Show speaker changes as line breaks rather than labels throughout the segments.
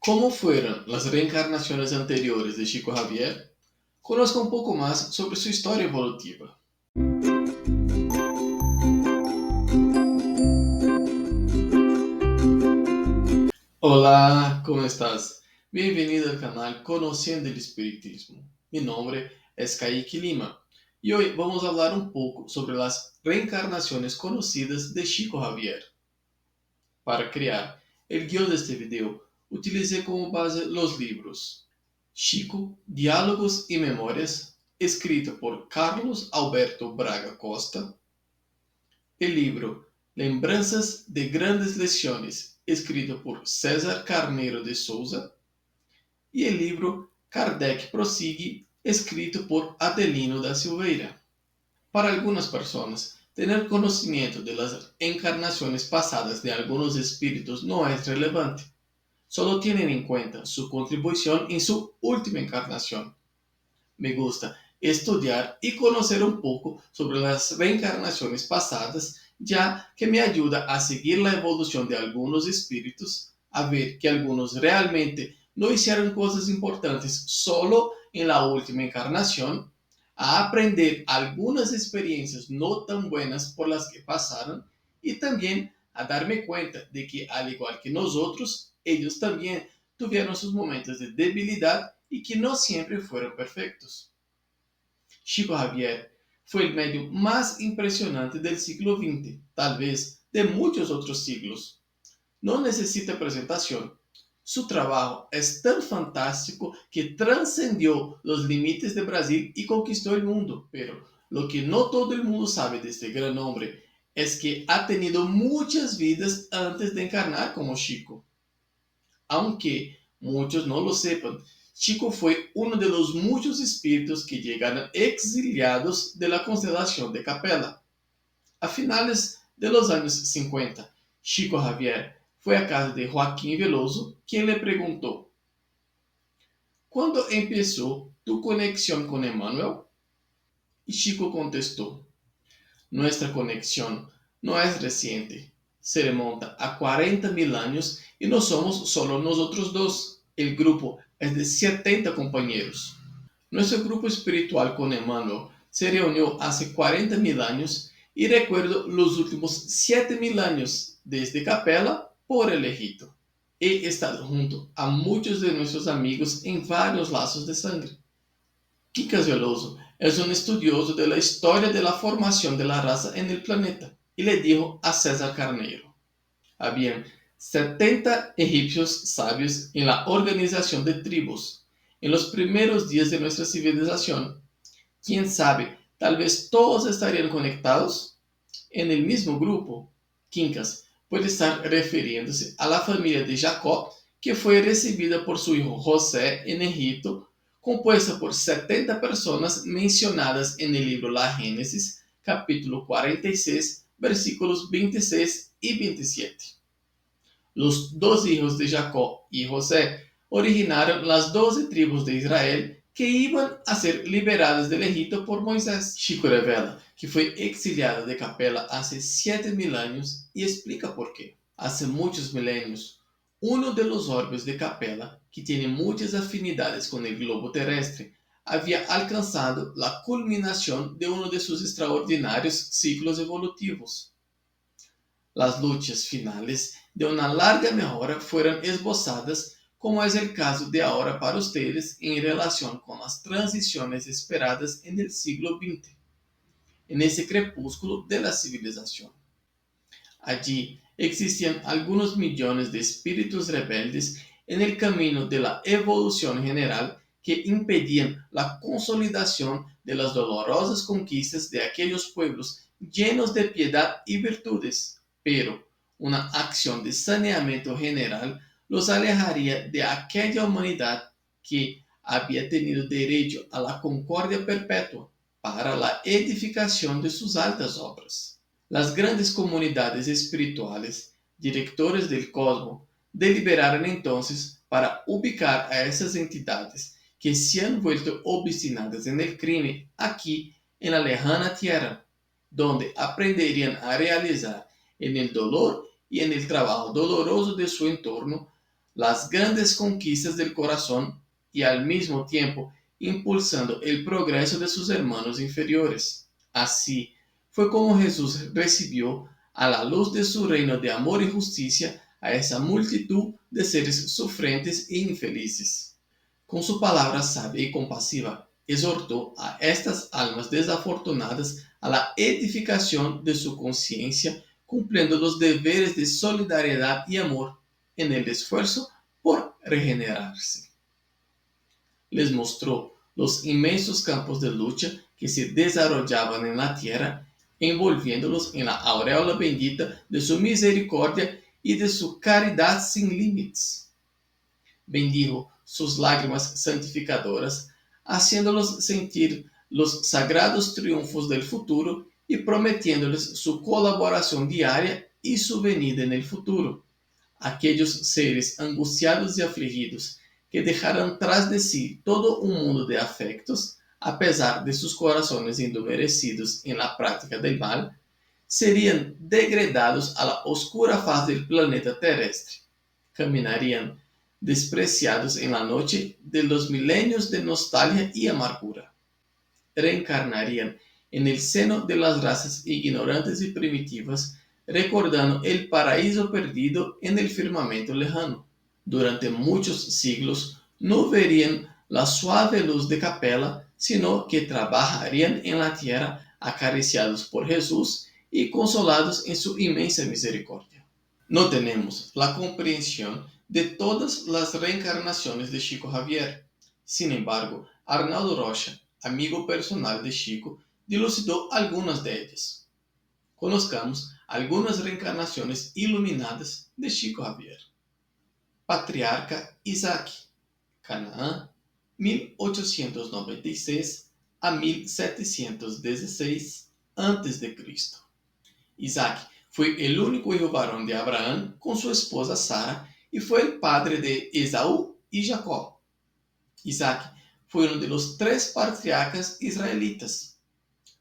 ¿Cómo fueron las reencarnaciones anteriores de Chico Javier? Conozca un poco más sobre su historia evolutiva. Hola, ¿cómo estás? Bienvenido al canal Conociendo el Espiritismo. Mi nombre es Kaique Lima y hoy vamos a hablar un poco sobre las reencarnaciones conocidas de Chico Javier. Para crear el guión de este video, utilicé como base los libros Chico, Diálogos y Memorias, escrito por Carlos Alberto Braga Costa, el libro Lembranzas de Grandes Lesiones, escrito por César Carneiro de Souza, y el libro Kardec Prosigue, escrito por Adelino da Silveira. Para algunas personas, tener conocimiento de las encarnaciones pasadas de algunos espíritus no es relevante. Solo tienen en cuenta su contribución en su última encarnación. Me gusta estudiar y conocer un poco sobre las reencarnaciones pasadas, ya que me ayuda a seguir la evolución de algunos espíritus, a ver que algunos realmente no hicieron cosas importantes solo en la última encarnación, a aprender algunas experiencias no tan buenas por las que pasaron y también a darme cuenta de que al igual que nosotros, ellos también tuvieron sus momentos de debilidad y que no siempre fueron perfectos. Chico Javier fue el medio más impresionante del siglo XX, tal vez de muchos otros siglos. No necesita presentación. Su trabajo es tan fantástico que trascendió los límites de Brasil y conquistó el mundo. Pero lo que no todo el mundo sabe de este gran hombre es que ha tenido muchas vidas antes de encarnar como Chico. Aunque muchos no lo sepan, Chico fue uno de los muchos espíritus que llegaron exiliados de la constelación de Capela. A finales de los años 50, Chico Javier fue a casa de Joaquín Veloso, quien le preguntó: ¿cuándo empezó tu conexión con Emmanuel? Y Chico contestó: nuestra conexión no es reciente, se remonta a 40.000 años y no somos solo nosotros dos. El grupo es de 70 compañeros. Nuestro grupo espiritual con Emmanuel se reunió hace 40.000 años y recuerdo los últimos 7.000 años desde Capela por el Egipto. He estado junto a muchos de nuestros amigos en varios lazos de sangre. Quincas Veloso es un estudioso de la historia de la formación de la raza en el planeta y le dijo a César Carneiro: habían 70 egipcios sabios en la organización de tribus en los primeros días de nuestra civilización. ¿Quién sabe? Tal vez todos estarían conectados en el mismo grupo. Quincas puede estar refiriéndose a la familia de Jacob, que fue recibida por su hijo José en Egipto, compuesta por 70 personas mencionadas en el libro La Génesis, capítulo 46, versículos 26 y 27. Los dos hijos de Jacob y José originaron las 12 tribus de Israel que iban a ser liberadas del Egipto por Moisés. Chico revela que fue exiliado de Capela hace 7.000 años y explica por qué. Hace muchos milenios, uno de los orbes de Capela, que tiene muchas afinidades con el globo terrestre, había alcanzado la culminación de uno de sus extraordinarios ciclos evolutivos. Las luchas finales de una larga mejora fueron esbozadas, como es el caso de ahora para ustedes en relación con las transiciones esperadas en el siglo XX, en ese crepúsculo de la civilización. Allí existían algunos millones de espíritus rebeldes en el camino de la evolución general que impedían la consolidación de las dolorosas conquistas de aquellos pueblos llenos de piedad y virtudes, pero una acción de saneamiento general los alejaría de aquella humanidad que había tenido derecho a la concordia perpetua para la edificación de sus altas obras. Las grandes comunidades espirituales, directores del cosmos, deliberaron entonces para ubicar a esas entidades que se han vuelto obstinadas en el crimen aquí en la lejana tierra, donde aprenderían a realizar en el dolor y en el trabajo doloroso de su entorno las grandes conquistas del corazón y al mismo tiempo impulsando el progreso de sus hermanos inferiores. Así fue como Jesús recibió a la luz de su reino de amor y justicia a esa multitud de seres sufrientes e infelices. Con su palabra sabia y compasiva, exhortó a estas almas desafortunadas a la edificación de su conciencia, cumpliendo los deberes de solidaridad y amor en el esfuerzo por regenerarse. Les mostró los inmensos campos de lucha que se desarrollaban en la tierra, envolviéndolos en la aureola bendita de su misericordia y de su caridad sin límites. Bendijo sus lágrimas santificadoras, haciéndolos sentir los sagrados triunfos del futuro y prometiéndoles su colaboración diaria y su venida en el futuro. Aquellos seres angustiados y afligidos que dejaran tras de sí todo un mundo de afectos, a pesar de sus corazones endurecidos en la práctica del mal, serían degradados a la oscura faz del planeta terrestre. Caminarían despreciados en la noche de los milenios de nostalgia y amargura. Reencarnarían en el seno de las razas ignorantes y primitivas, recordando el paraíso perdido en el firmamento lejano. Durante muchos siglos no verían la suave luz de Capella, sino que trabajarían en la tierra acariciados por Jesús y consolados en su inmensa misericordia. No tenemos la comprensión de todas las reencarnaciones de Chico Xavier. Sin embargo, Arnaldo Rocha, amigo personal de Chico, dilucidó algunas de ellas. Conozcamos algunas reencarnaciones iluminadas de Chico Xavier. Patriarca Isaac, Canaã, 1896 a 1716 a.C. Isaac fue el único hijo varón de Abraham con su esposa Sara y fue el padre de Esaú y Jacob. Isaac fue uno de los 3 patriarcas israelitas.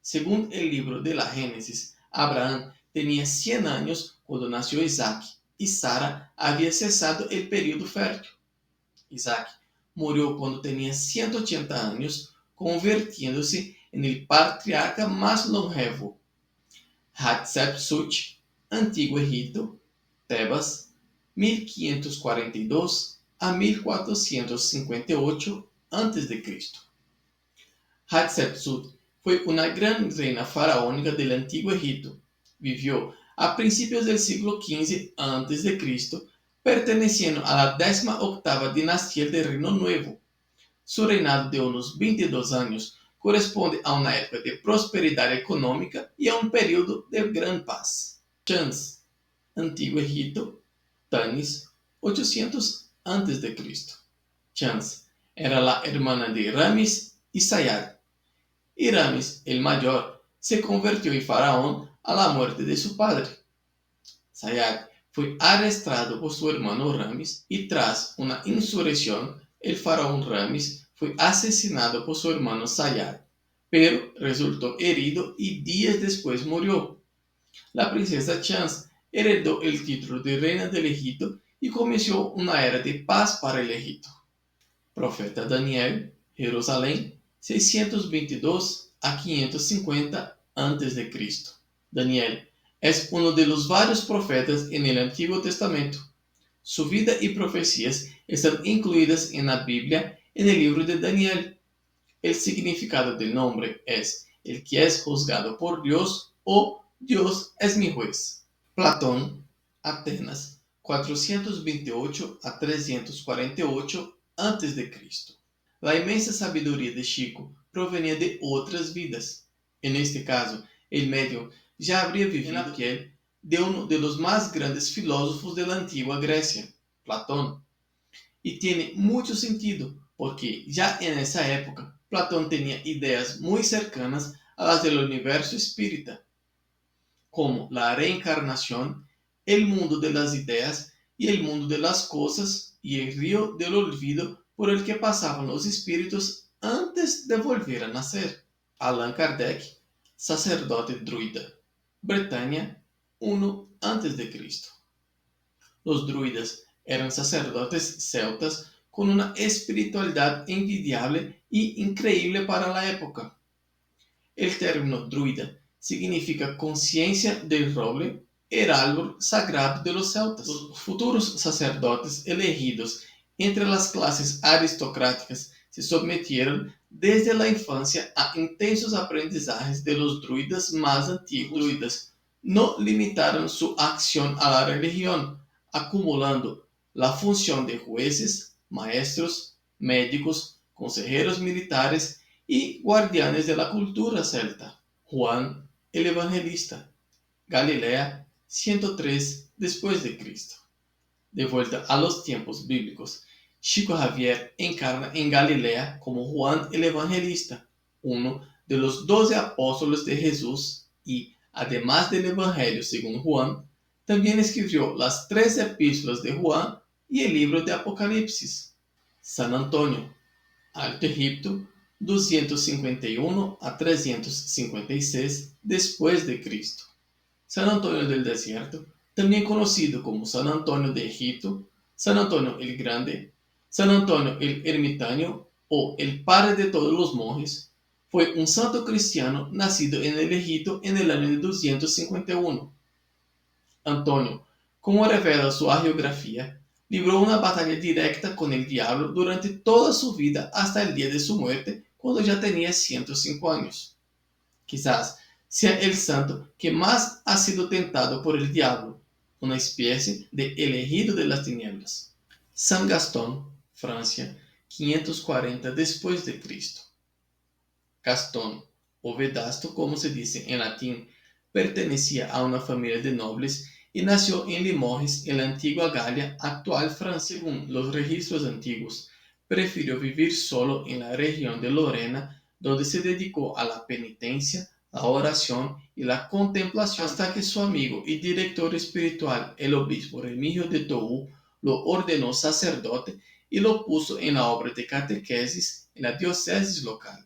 Según el libro de la Génesis, Abraham tenía 100 años cuando nació Isaac y Sara había cesado el periodo fértil. Isaac murió cuando tenía 180 años, convirtiéndose en el patriarca más longevo. Hatshepsut, Antiguo Egipto, Tebas, 1542 a 1458 a.C. Hatshepsut fue una gran reina faraónica del Antiguo Egipto. Vivió a principios del siglo XV a.C., perteneciendo a la 18ª dinastía del Reino Nuevo. Su reinado de unos 22 años corresponde a una época de prosperidad económica y a un periodo de gran paz. Chans, Antiguo Egipto, Tanis, 800 a.C. Chans era la hermana de Ramis y Sayad, y Ramis, el mayor, se convirtió en faraón a la muerte de su padre. Sayad fue arrestado por su hermano Ramis y tras una insurrección, el faraón Ramis fue asesinado por su hermano Sayad, pero resultó herido y días después murió. La princesa Chans heredó el título de reina del Egipto y comenzó una era de paz para el Egipto. Profeta Daniel, Jerusalén, 622 a 550 a.C. Daniel es uno de los varios profetas en el Antiguo Testamento. Su vida y profecías están incluidas en la Biblia en el libro de Daniel. El significado del nombre es el que es juzgado por Dios o Dios es mi juez. Platón, Atenas, 428 a 348 a.C. La inmensa sabiduría de Chico provenía de otras vidas. En este caso, el medio ya habría vivido en la piel de uno de los más grandes filósofos de la antigua Grecia, Platón. Y tiene mucho sentido, porque ya en esa época Platón tenía ideas muy cercanas a las del universo espírita, como la reencarnación, el mundo de las ideas y el mundo de las cosas y el río del olvido por el que pasaban los espíritus antes de volver a nacer. Allan Kardec, sacerdote druida, Bretaña, 1 a.C. Los druidas Eran sacerdotes celtas con una espiritualidad envidiable y increíble para la época. El término druida significa conciencia del roble, el árbol sagrado de los celtas. Los futuros sacerdotes elegidos entre las clases aristocráticas se sometieron desde la infancia a intensos aprendizajes de los druidas más antiguos. Los druidas no limitaron su acción a la religión, acumulando la función de jueces, maestros, médicos, consejeros militares y guardianes de la cultura celta. Juan el Evangelista, Galilea, 103 después de Cristo. De vuelta a los tiempos bíblicos, Chico Xavier encarna en Galilea como Juan el Evangelista, uno de los 12 apóstoles de Jesús y, además del Evangelio según Juan, también escribió las 3 epístolas de Juan y el libro de Apocalipsis. San Antonio, Alto Egipto, 251 a 356 después de Cristo. San Antonio del Desierto, también conocido como San Antonio de Egipto, San Antonio el Grande, San Antonio el Ermitaño o el padre de todos los monjes, fue un santo cristiano nacido en el Egipto en el año de 251. Antonio, como revela su hagiografía, libró una batalla directa con el diablo durante toda su vida hasta el día de su muerte, cuando ya tenía 105 años. Quizás sea el santo que más ha sido tentado por el diablo, una especie de elegido de las tinieblas. San Gastón, Francia, 540 después de Cristo. Gastón, o Vedasto como se dice en latín, pertenecía a una familia de nobles y nació en Limoges, en la antigua Galia, actual Francia. Según los registros antiguos, prefirió vivir solo en la región de Lorena, donde se dedicó a la penitencia, la oración y la contemplación, hasta que su amigo y director espiritual, el obispo Remigio de Tours, lo ordenó sacerdote y lo puso en la obra de catequesis en la diócesis local.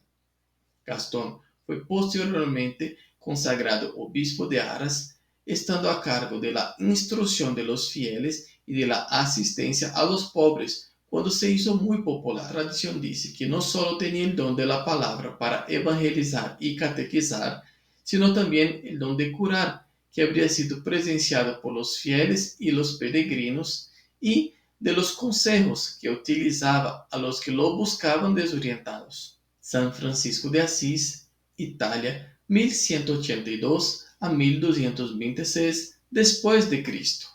Gastón fue posteriormente consagrado obispo de Arras, estando a cargo de la instrucción de los fieles y de la asistencia a los pobres, cuando se hizo muy popular. La tradición dice que no solo tenía el don de la palabra para evangelizar y catequizar, sino también el don de curar, que habría sido presenciado por los fieles y los peregrinos, y de los consejos que utilizaba a los que lo buscaban desorientados. San Francisco de Asís, Italia, 1182 a 1226 después de Cristo.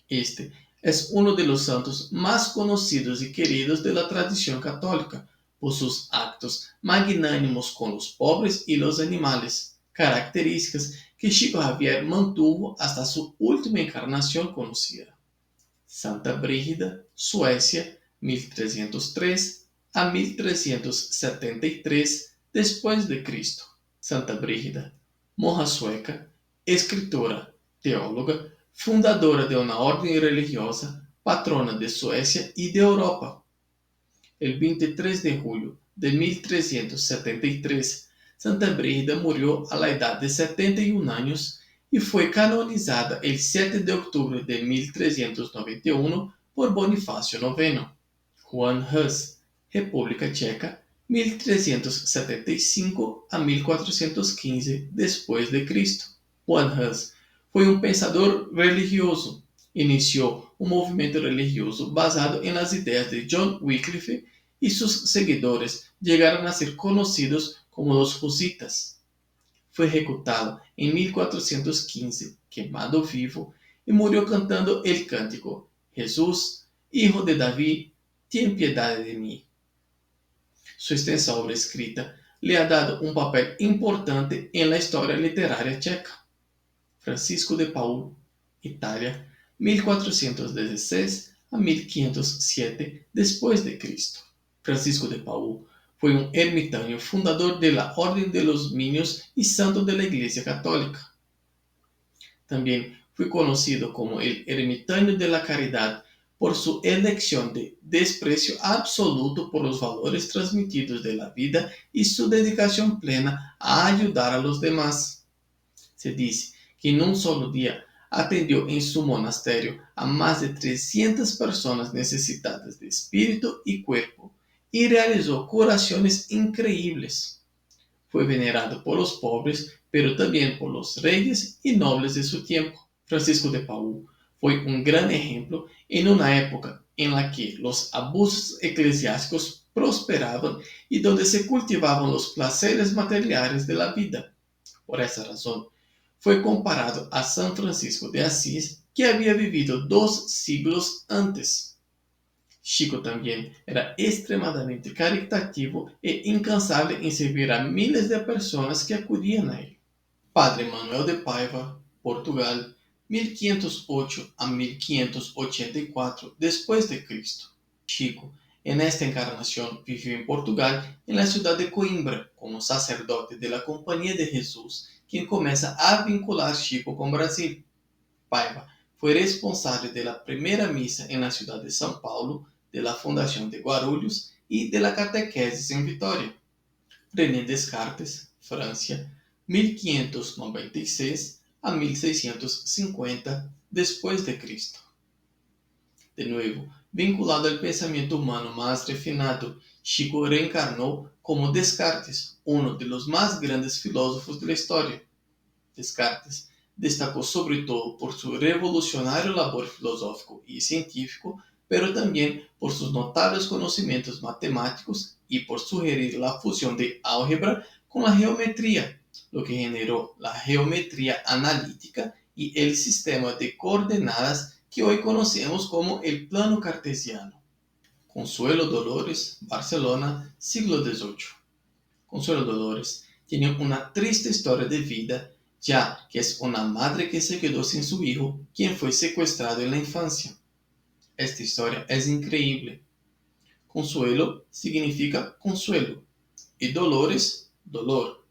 Este es uno de los santos más conocidos y queridos de la tradición católica por sus actos magnánimos con los pobres y los animales, características que Chico Xavier mantuvo hasta su última encarnación conocida. Santa Brígida, Suecia, 1303 a 1373 después de Cristo. Santa Brígida, monja sueca, escritora, teóloga, fundadora de una orden religiosa, patrona de Suecia y de Europa. El 23 de julio de 1373, Santa Brígida murió a la edad de 71 años y fue canonizada el 7 de octubre de 1391 por Bonifacio IX. Juan Hus, República Checa, 1375 a 1415 después de Cristo. Juan Hus fue un pensador religioso. Inició un movimiento religioso basado en las ideas de John Wycliffe y sus seguidores llegaron a ser conocidos como los husitas. Fue ejecutado en 1415, quemado vivo, y murió cantando el cántico Jesús, Hijo de David, ten piedad de mí. Su extensa obra escrita le ha dado un papel importante en la historia literaria checa. Francisco de Paúl, Italia, 1416 a 1507 después de Cristo. Francisco de Paúl fue un ermitaño fundador de la Orden de los Niños y santo de la Iglesia Católica. También fue conocido como el ermitaño de la caridad por su elección de desprecio absoluto por los valores transmitidos de la vida y su dedicación plena a ayudar a los demás. Se dice que en un solo día atendió en su monasterio a más de 300 personas necesitadas de espíritu y cuerpo y realizó curaciones increíbles. Fue venerado por los pobres, pero también por los reyes y nobles de su tiempo. Francisco de Paúl fue un gran ejemplo en una época en la que los abusos eclesiásticos prosperaban y donde se cultivaban los placeres materiales de la vida. Por esa razón, fue comparado a San Francisco de Asís, que había vivido 2 siglos antes. Chico también era extremadamente caritativo e incansable en servir a miles de personas que acudían a él. Padre Manuel de Paiva, Portugal, 1508 a 1584 después de Cristo. Chico, en esta encarnación, vivió en Portugal, en la ciudad de Coimbra, como sacerdote de la Compañía de Jesús, quien comienza a vincular Chico con Brasil. Paiva fue responsable de la primera misa en la ciudad de São Paulo, de la fundación de Guarulhos y de la catequesis en Vitória. René Descartes, Francia, 1596 a 1650 después de Cristo. De nuevo, vinculado al pensamiento humano más refinado, Chico reencarnó como Descartes, uno de los más grandes filósofos de la historia. Descartes destacó sobre todo por su revolucionario labor filosófico y científico, pero también por sus notables conocimientos matemáticos y por sugerir la fusión de álgebra con la geometría, lo que generó la geometría analítica y el sistema de coordenadas que hoy conocemos como el plano cartesiano. Consuelo Dolores, Barcelona, siglo XVIII. Consuelo Dolores tiene una triste historia de vida, ya que es una madre que se quedó sin su hijo, quien fue secuestrado en la infancia. Esta historia es increíble. Consuelo significa consuelo y Dolores, dolor.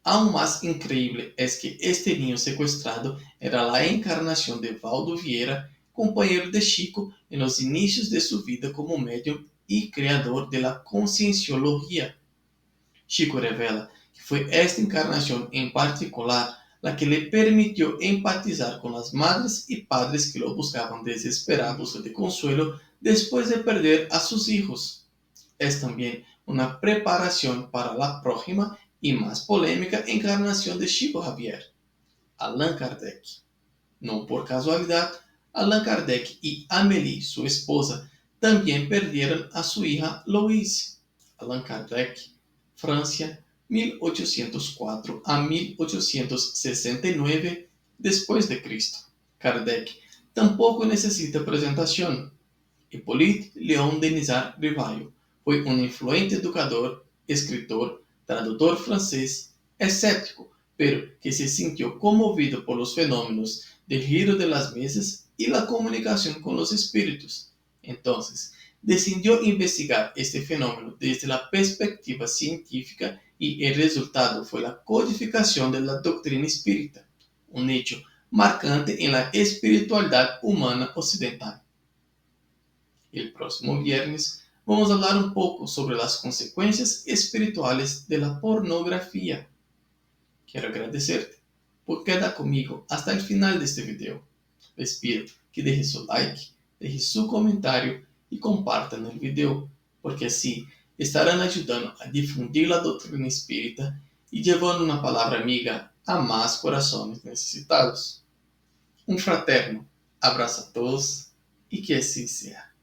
Aún más increíble es que este niño secuestrado era la encarnación de Valdo Vieira, compañero de Chico en los inicios de su vida como médium y creador de la concienciología. Chico revela que fue esta encarnación en particular la que le permitió empatizar con las madres y padres que lo buscaban desesperados de consuelo después de perder a sus hijos. Es también una preparación para la próxima y más polémica encarnación de Chico Xavier, Allan Kardec. No por casualidad, Allan Kardec y Amélie, su esposa, también perdieron a su hija Louise. Allan Kardec, Francia, 1804 a 1869 después de Cristo. Kardec tampoco necesita presentación. Hippolyte Léon Denisard Rivail fue un influente educador, escritor, traductor francés, escéptico, pero que se sintió conmovido por los fenómenos del giro de las mesas y la comunicación con los espíritus. Entonces, decidió investigar este fenómeno desde la perspectiva científica y el resultado fue la codificación de la doctrina espírita, un hecho marcante en la espiritualidad humana occidental. El próximo viernes vamos a hablar un poco sobre las consecuencias espirituales de la pornografía. Quiero agradecerte por quedar conmigo hasta el final de este video. Les pido que deje su like, deje su comentario y compartan el video, porque así estarán ayudando a difundir la doctrina espírita y llevando una palabra amiga a más corazones necesitados. Un fraterno abrazo a todos y que así sea.